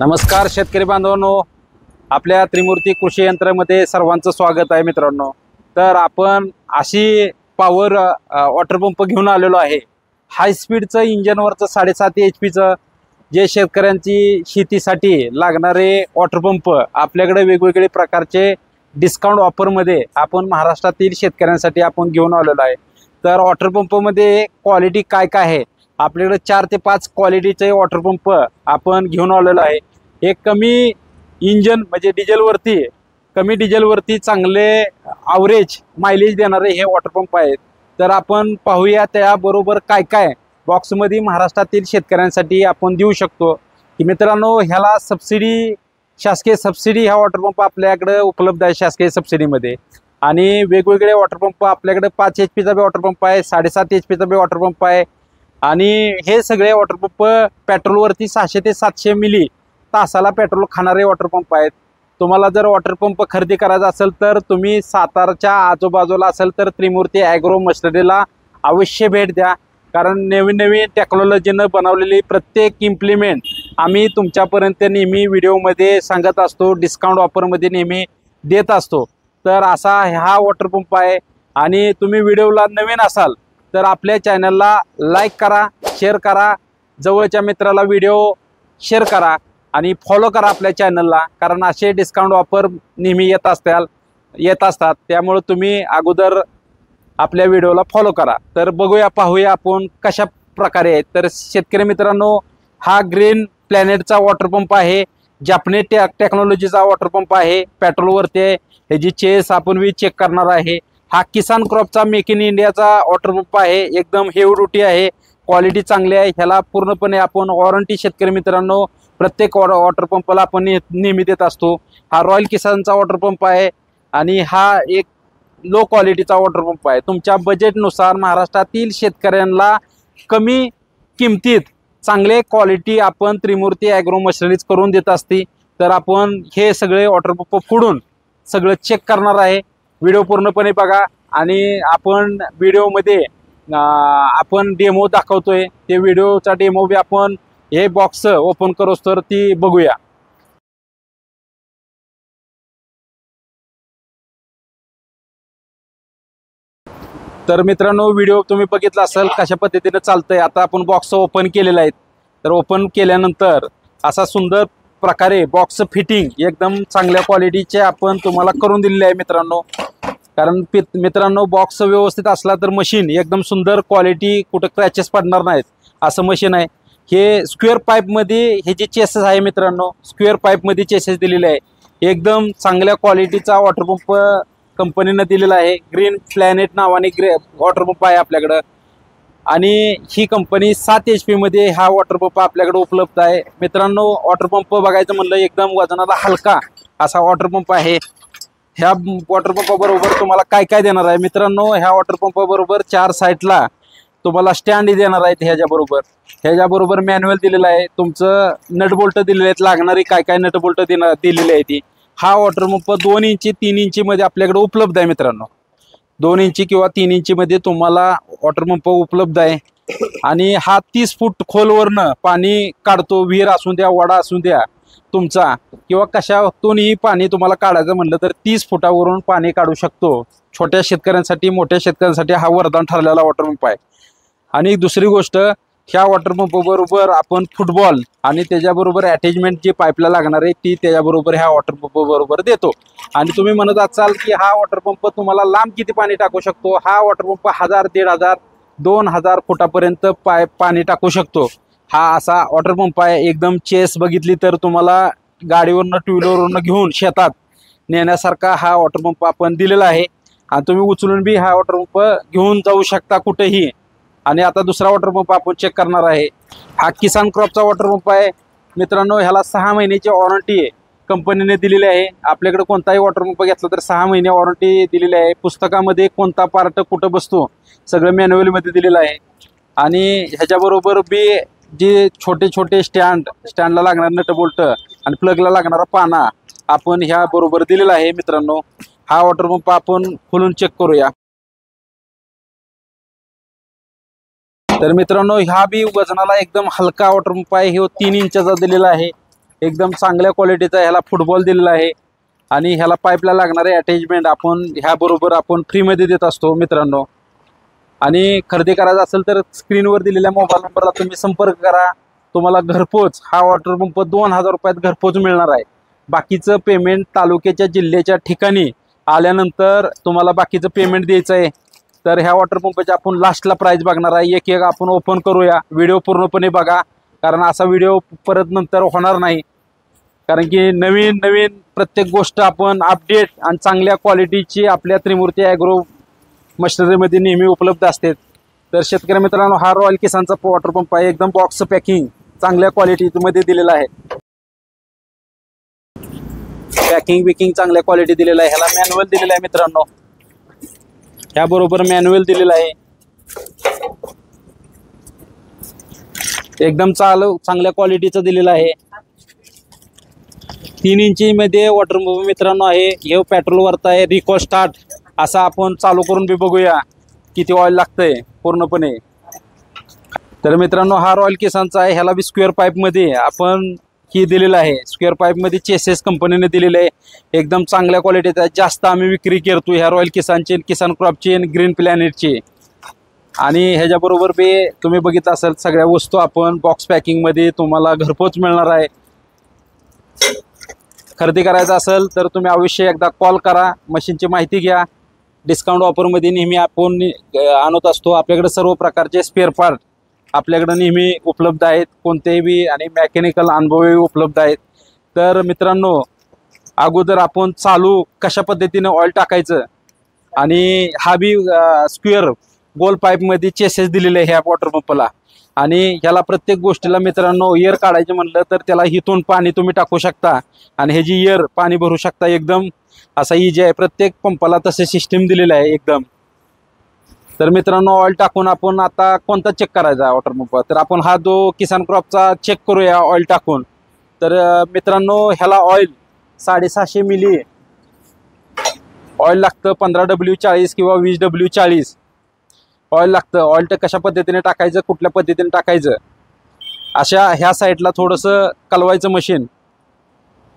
नमस्कार शेतकरी बांधवांनो, आपल्या त्रिमूर्ती कृषी यंत्रामध्ये सर्वांचं स्वागत आहे मित्रांनो। तर आपण अशी पॉवर वॉटर पंप घेऊन आलेलो आहे। हाय स्पीडचं इंजनवरचं 7.5 HP जे शेतकऱ्यांची शेतीसाठी लागणारे वॉटर पंप आपल्याकडे वेगवेगळे प्रकारचे डिस्काउंट ऑफरमध्ये आपण महाराष्ट्रातील शेतकऱ्यांसाठी आपण घेऊन आलेलो आहे। तर वॉटर पंपमध्ये क्वालिटी काय काय आहे, आपल्याकडे 4 ते 5 क्वालिटीचे वॉटर पंप आपण घेऊन आलेलो आहे। एक कमी इंजन म्हणजे डिझेलवरती, कमी डिझेलवरती चांगले ॲव्हरेज मायलेज देणारे हे वॉटर पंप आहेत। तर आपण पाहूया त्याबरोबर काय काय बॉक्समध्ये महाराष्ट्रातील शेतकऱ्यांसाठी आपण देऊ शकतो की मित्रांनो, ह्याला सबसिडी, शासकीय सबसिडी हा वॉटर पंप आपल्याकडे उपलब्ध आहे शासकीय सबसिडीमध्ये। आणि वेगवेगळे वॉटर पंप आपल्याकडे 5 HP वॉटर पंप आहे, 7.5 HP वॉटर पंप आहे। आणि हे सगळे वॉटर पंप पेट्रोलवरती 600 ते 700 मिली तासाला पेट्रोल खाणारे वॉटर पंप आहेत। तुम्हाला जर वॉटर पंप खरेदी करायचा असेल तर तुम्ही सातारच्या आजूबाजूला असेल तर त्रिमूर्ती ॲग्रो मशिनरीला अवश्य भेट द्या, कारण नवीन नवीन टेक्नॉलॉजीनं बनवलेली प्रत्येक इम्प्लिमेंट आम्ही तुमच्यापर्यंत नेहमी व्हिडिओमध्ये सांगत असतो, डिस्काउंट ऑफरमध्ये नेहमी देत असतो। तर असा हा वॉटर पंप आहे। आणि तुम्ही व्हिडिओला नवीन असाल तर आपल्या चॅनलला लाईक करा, शेअर करा, जवळच्या मित्राला व्हिडिओ शेअर करा आणि फॉलो करा आपल्या चॅनलला, कारण असे डिस्काउंट ऑफर नेहमी येत असतात। त्यामुळे तुम्ही अगोदर आपल्या व्हिडिओला फॉलो करा। तर बघूया, पाहूया आपण कशा प्रकारे आहे। तर शेतकरी मित्रांनो, हा ग्रीन प्लॅनेटचा वॉटर पंप आहे, जपानी टेक्नॉलॉजीचा वॉटर पंप आहे, पेट्रोलवरती आहे। ह्याची चेस आपण चेक करणार आहे। हा किसान क्रॉपचा मेक इन इंडियाचा वॉटर पंप आहे, एकदम हेवी ड्युटी आहे, क्वालिटी चांगली आहे। ह्याला पूर्णपणे आपण वॉरंटी शेतकरी मित्रांनो प्रत्येक वॉटर पंपला आपण नेहमी देत असतो। हा रॉयल किसानचा वॉटर पंप आहे आणि हा एक लो क्वालिटीचा वॉटर पंप आहे। तुमच्या बजेटनुसार महाराष्ट्रातील शेतकऱ्यांना कमी किमतीत चांगले क्वालिटी आपण त्रिमूर्ती ॲग्रो मशिनरीज करून देत असते। तर आपण हे सगळे वॉटर पंप फोडून सगळं चेक करणार आहे। व्हिडिओ पूर्णपणे बघा आणि आपण व्हिडिओमध्ये आपण डेमो दाखवतोय, ते व्हिडिओचा डेमो बी आपण हे बॉक्स ओपन करोस तर ती बघूया। तर मित्रांनो, व्हिडिओ तुम्ही बघितला असेल कशा पद्धतीने चालतंय। आता आपण बॉक्स ओपन केलेला आहे। तर ओपन केल्यानंतर असा सुंदर प्रकारे बॉक्स फिटिंग एकदम चांगल्या क्वालिटीचे आपण तुम्हाला करून दिलेले आहे मित्रांनो। कारण मित्रांनो, बॉक्स व्यवस्थित असला तर मशीन एकदम सुंदर क्वालिटी, कुठं क्रॅचेस पडणार नाहीत असं मशीन आहे। हे स्क्वेअर पाईपमध्ये हे जे चेसेस आहे मित्रांनो, स्क्वेअर पाईपमध्ये चेसेस दिलेले आहे। एकदम चांगल्या क्वालिटीचा वॉटर पंप कंपनीनं दिलेला आहे। ग्रीन प्लॅनेट नावाने वॉटर पंप आहे आपल्याकडं। आणि ही कंपनी 7 HP मध्ये हा वॉटर पंप आपल्याकडे उपलब्ध आहे मित्रांनो। वॉटर पंप बघायचं म्हणलं एकदम वजनाला हलका असा वॉटर पंप आहे। ह्या वॉटर पंपाबरोबर तुम्हाला काय काय देणार आहे मित्रांनो, ह्या वॉटर पंपाबरोबर 4 साईडला तुम्हाला स्टँड देणार आहेत। ह्याच्याबरोबर मॅन्युअल दिलेलं आहे, तुमचं नट बोल्ट दिलेले आहेत, लागणारी काय काय नट बोल्ट दिलेली आहे ती। हा वॉटर पंप 2 इंची 3 इंचीमध्ये आपल्याकडे उपलब्ध आहे मित्रांनो। 2 इंची किंवा 3 इंचीमध्ये तुम्हाला वॉटर पंप उपलब्ध आहे। आणि हा 30 फूट खोलवरनं पाणी काढतो, विहीर असून द्या, वडा असून द्या तुमचा, किंवा कशातूनही पाणी तुम्हाला काढायचं म्हणलं तर 30 फुटावरून पाणी काढू शकतो। छोट्या शेतकऱ्यांसाठी, मोठ्या शेतकऱ्यांसाठी हा वरदान ठरलेला वॉटर पंप आहे। आणि दुसरी गोष्ट, ह्या वॉटर पंप बरोबर आपण फुटबॉल आणि त्याच्याबरोबर अटॅचमेंट जी पाईपला लागणार आहे ती त्याच्याबरोबर ह्या वॉटर पंप बरोबर देतो। आणि तुम्ही म्हणत असाल की हा वॉटर पंप तुम्हाला लांब किती पाणी टाकू शकतो, हा वॉटर पंप 1000, 1500, 2000 फुटापर्यंत पाणी टाकू शकतो। हा असा वॉटर पंप आहे। एकदम चेस बघितली तर तुम्हाला गाडीवरनं, टू व्हीलरवरनं घेऊन शेतात नेण्यासारखा हा वॉटर पंप आपण दिलेला आहे। आणि तुम्ही उचलून बी हा वॉटर पंप घेऊन जाऊ शकता कुठेही। आणि आता दुसरा वॉटर पंप आपण चेक करणार आहे। हा किसान क्रॉपचा वॉटर पंप आहे मित्रांनो। ह्याला 6 महिन्याची वॉरंटी कंपनीने दिलेली आहे। आपल्याकडे कोणताही वॉटर पंप घेतला तर 6 महिने वॉरंटी दिलेली आहे। पुस्तकामध्ये कोणता पार्ट कुठं बसतो सगळं मॅन्युअलमध्ये दिलेलं आहे। आणि ह्याच्याबरोबर बी जे छोटे छोटे स्टँडला लागणार नट बोल्ट आणि प्लगला लागणारा पाना आपण ह्या बरोबर दिलेला आहे मित्रांनो। हा वॉटर पंप आपण खोलून चेक करूया। तर मित्रांनो, ह्या बी वजनाला एकदम हलका वॉटर पंप आहे। हे 3 इंचाचा दिलेला आहे। एकदम चांगल्या क्वालिटीचा ह्याला फुटबॉल दिलेला आहे आणि ह्याला पाईपला लागणारे अटॅचमेंट आपण ह्याबरोबर आपण फ्रीमध्ये देत असतो मित्रांनो। आणि खरेदी करायचं असेल तर स्क्रीनवर दिलेल्या मोबाईल नंबरला तुम्ही संपर्क करा, तुम्हाला घरपोच हा वॉटर पंप 2000 रुपयात घरपोच मिळणार आहे। बाकीचं पेमेंट तालुक्याच्या जिल्ह्याच्या ठिकाणी आल्यानंतर तुम्हाला बाकीचं पेमेंट द्यायचं आहे। तर ह्या वॉटर पंपाची आपण लास्टला प्राइस बघणार आहे, एक एक आपण ओपन करूया। व्हिडिओ पूर्णपणे बघा, कारण असा व्हिडिओ परत नंतर होणार नाही, कारण की नवीन नवीन प्रत्येक गोष्ट आपण अपडेट आणि चांगल्या क्वालिटीची आपल्या त्रिमूर्ती ॲग्रो मशिनरीमध्ये नेहमी उपलब्ध असते। तर शेतकरी मित्रांनो, हा रॉयल किसानचा वॉटर पंप आहे, एकदम बॉक्स पॅकिंग चांगल्या क्वालिटीमध्ये दिलेला आहे, पॅकिंग बिकिंग चांगल्या क्वालिटी दिलेला आहे। ह्याला मॅन्युअल दिलेला आहे मित्रांनो, ह्याबरोबर मॅन्युअल दिलेला आहे, एकदम चांगल्या क्वालिटीचं दिलेलं आहे। 3 इंची मध्ये वॉटर पंप मित्रांनो आहे, हे पेट्रोल वरता आहे, रिको स्टार्ट असा आपण चालू करून बी बघूया किती ऑइल लागतंय पूर्णपणे। तर मित्रांनो, हा रॉयल किसानचा आहे, ह्याला बी स्क्वेअर पाईप मध्ये आपण ही दिलेलं आहे, स्क्वेअर पाईप मध्ये चेसेस कंपनीने दिलेले आहे, एकदम चांगल्या क्वालिटीचा। जास्त आम्ही विक्री करतो ह्या रॉयल किसानची, किसान क्रॉपची आणि ग्रीन प्लॅनेटची। आणि ह्याच्याबरोबर बी तुम्ही बघितलं असेल सगळ्या वस्तू आपण बॉक्स पॅकिंग मध्ये तुम्हाला घरपोच मिळणार आहे। खरेदी करायचं असेल तर तुम्ही अवश्य एकदा कॉल करा, मशीनची माहिती घ्या। डिस्काउंट ऑफरमध्ये नेहमी आपण आणत असतो, आपल्याकडे सर्व प्रकारचे स्पेअर पार्ट आपल्याकडे नेहमी उपलब्ध आहेत, कोणतेही बी, आणि मेकॅनिकल अनुभवही उपलब्ध आहेत। तर मित्रांनो, अगोदर आपण चालू कशा पद्धतीने ऑइल टाकायचं, आणि हा बी स्क्वेअर गोल पाईपमध्ये चेसेस दिलेले आहे ह्या वॉटर पंपला। आणि ह्याला प्रत्येक गोष्टीला मित्रांनो एअर काढायचं म्हटलं तर त्याला इथून पाणी तुम्ही टाकू शकता आणि ह्याची एअर पाणी भरू शकता, एकदम असा इजी आहे। प्रत्येक पंपाला तसे सिस्टीम दिलेलं आहे एकदम। तर मित्रांनो, ऑइल टाकून आपण आता कोणता चेक करायचा वॉटर पंप, तर आपण हा जो किसान क्रॉपचा चेक करूया ऑइल टाकून। तर मित्रांनो, ह्याला ऑइल 750 मिली ऑइल लागतं, 15W40 किंवा 20W40 ऑइल लागतं। ऑइल तर कशा पद्धतीने टाकायचं, कुठल्या पद्धतीने टाकायचं, अशा ह्या साईडला थोडंसं कलवायचं मशीन।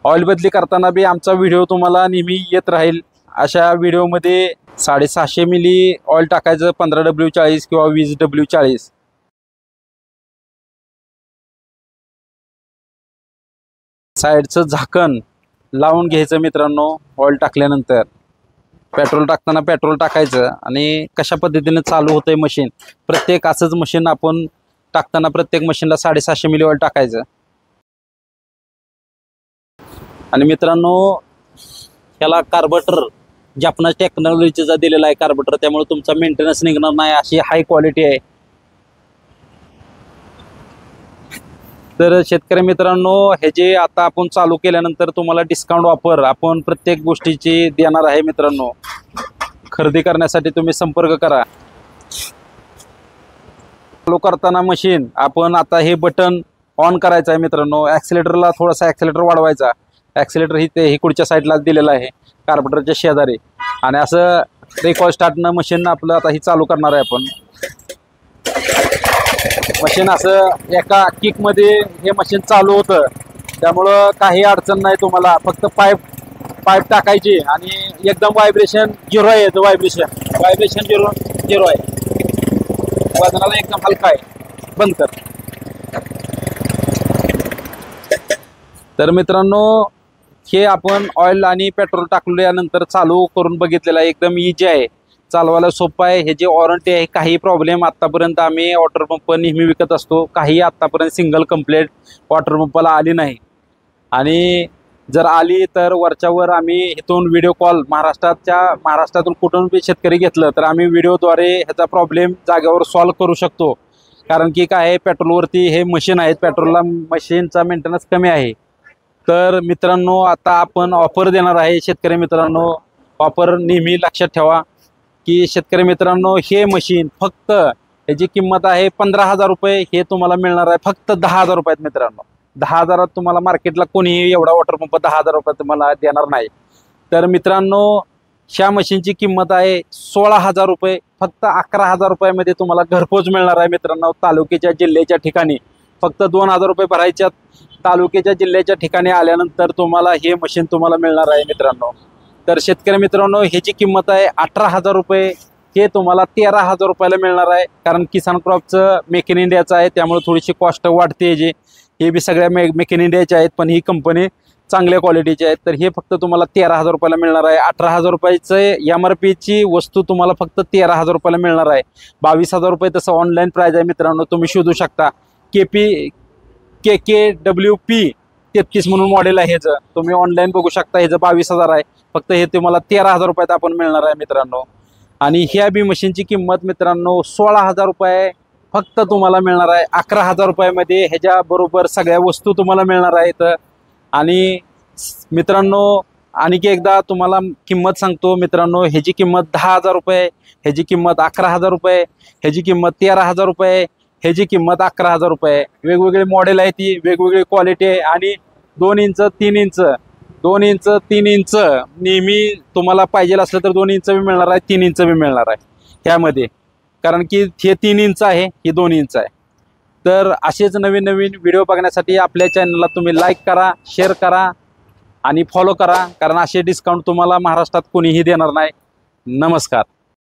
ऑइल बदली करताना बी आमचा व्हिडिओ तुम्हाला नेहमी येत राहील। अशा व्हिडिओमध्ये 750 मिली ऑइल टाकायचं, 15W40 किंवा 20W40। साईडचं झाकण लावून घ्यायचं मित्रांनो ऑइल टाकल्यानंतर। पेट्रोल टाकताना पेट्रोल टाकायचं, आणि कशा पद्धतीने चालू होतंय मशीन, प्रत्येक असंच मशीन आपण टाकताना प्रत्येक मशीनला 750 मिली ऑइल टाकायचं। आणि मित्रांनो, ह्याला कार्बोरेटर जापनीज टेक्नॉलॉजीचा दिलेला आहे कार्बोरेटर, त्यामुळे तुमचा मेंटेनन्स निघणार नाही, अशी हाय क्वालिटी आहे। तर शेतकरी मित्रांनो, हे जे आता आपण चालू केल्यानंतर तुम्हाला डिस्काउंट ऑफर आपण प्रत्येक गोष्टीची देणार आहे मित्रांनो। खरेदी करण्यासाठी तुम्ही संपर्क करा। चालू करताना मशीन आपण आता हे बटन ऑन करायचं आहे मित्रांनो, ॲक्सिलेटरला थोडासा ॲक्सिलेटर वाढवायचा, ॲक्सिलेटर ही पुढच्या साईडला दिलेला आहे कार्बोरेटरच्या शेजारी, आणि असं रिकॉल स्टार्टनं मशीन आपलं आता ही चालू करणार आहे आपण। मशीन असं एका किकमध्ये हे मशीन चालू होतं, त्यामुळं काही अडचण नाही तुम्हाला, फक्त पाईप टाकायची आणि एकदम व्हायब्रेशन 0 आहे, व्हायब्रेशन 0 आहे, वजनाला एकदम हलका आहे। बंद कर। तर मित्रांनो, हे आपण ऑइल आणि पेट्रोल टाकल्यानंतर चालू करून बघितलेलं आहे, एकदम इजी आहे, चालवायला सोपं आहे। हे जे वॉरंटी आहे, काही प्रॉब्लेम आतापर्यंत आम्ही वॉटर पंप नेहमी विकत असतो, काही आतापर्यंत सिंगल कंप्लेंट वॉटर पंपाला आली नाही, आणि जर आली तर वरच्यावर आम्ही इथून व्हिडिओ कॉल महाराष्ट्रातून कुठून बी शेतकरी घेतलं तर आम्ही व्हिडिओद्वारे ह्याचा प्रॉब्लेम जागेवर सॉल्व्ह करू शकतो। कारण की काय आहे, पेट्रोलवरती हे मशीन आहेत, पेट्रोलला मशीनचा मेंटेनन्स कमी आहे। तर मित्रांनो, आता आपण ऑफर देणार आहे शेतकरी मित्रांनो, ऑफर नेहमी लक्षात ठेवा की शेतकरी मित्रांनो, हे मशीन फक्त याची किंमत आहे 15,000 रुपये, हे तुम्हाला मिळणार आहे फक्त 10,000 रुपयात मित्रांनो। 10,000 तुम्हाला मार्केटला कोणीही एवढा वॉटर पंप 10,000 रुपयात तुम्हाला देणार नाही। तर मित्रांनो, ह्या मशीनची किंमत आहे 16,000 रुपये, फक्त 11,000 रुपयामध्ये तुम्हाला घरपोच मिळणार आहे मित्रांनो, तालुक्याच्या जिल्ह्याच्या ठिकाणी। फक्त 2,000 रुपये भरायच्यात, तालुक्याच्या जिल्ह्याच्या ठिकाणी आल्यानंतर तुम्हाला हे मशीन तुम्हाला मिळणार आहे मित्रांनो. तर शेतकरी मित्रांनो, ह्याची किंमत आहे 18,000 रुपये. हे तुम्हाला 13,000 रुपयाला मिळणार आहे. कारण किसान क्रॉपचं मेक इन इंडियाचं आहे, त्यामुळे थोडीशी कॉस्ट वाढते. हे बी सगळ्या मेक इन इंडियाचे आहेत, पण ही कंपनी चांगल्या क्वालिटीची आहेत. तर हे फक्त तुम्हाला 13,000 रुपयाला मिळणार आहे. 18,000 रुपयाचं MRPची वस्तू तुम्हाला फक्त 13,000 रुपयाला मिळणार आहे. 22,000 रुपये तसं ऑनलाईन प्राईज आहे मित्रांनो, तुम्ही शोधू शकता. KKWP 33 म्हणून मॉडेल आहे ह्याचं, तुम्ही ऑनलाईन बघू शकता. ह्याचं 22,000 आहे. फक्त हे तुम्हाला 13,000 रुपयात आपण मिळणार आहे मित्रांनो. आणि ह्या बी मशीनची किंमत मित्रांनो 16,000 रुपये फक्त तुम्हाला मिळणार आहे. 11,000 रुपयामध्ये ह्याच्याबरोबर सगळ्या वस्तू तुम्हाला मिळणार आहेत. आणि मित्रांनो, आणखी एकदा तुम्हाला किंमत सांगतो मित्रांनो, ह्याची किंमत 10,000 रुपये, ह्याची किंमत 11,000 रुपये, ह्याची किंमत 13,000 रुपये, ह्याची किंमत 11,000 रुपये. वेगवेगळे मॉडेल आहे, ती वेगवेगळी क्वालिटी आहे. आणि 2 इंच 3 इंच 2 इंच 3 इंच नेहमी तुम्हाला पाहिजे असलं तर 2 इंच बी मिळणार आहे, 3 इंच बी मिळणार आहे ह्यामध्ये. कारण की हे 3 इंच आहे, हे 2 इंच आहे. तर असेच नवीन नवीन व्हिडिओ बघण्यासाठी आपल्या चॅनलला तुम्ही लाईक करा, शेअर करा आणि फॉलो करा. कारण असे डिस्काउंट तुम्हाला महाराष्ट्रात कोणीही देणार नाही. नमस्कार.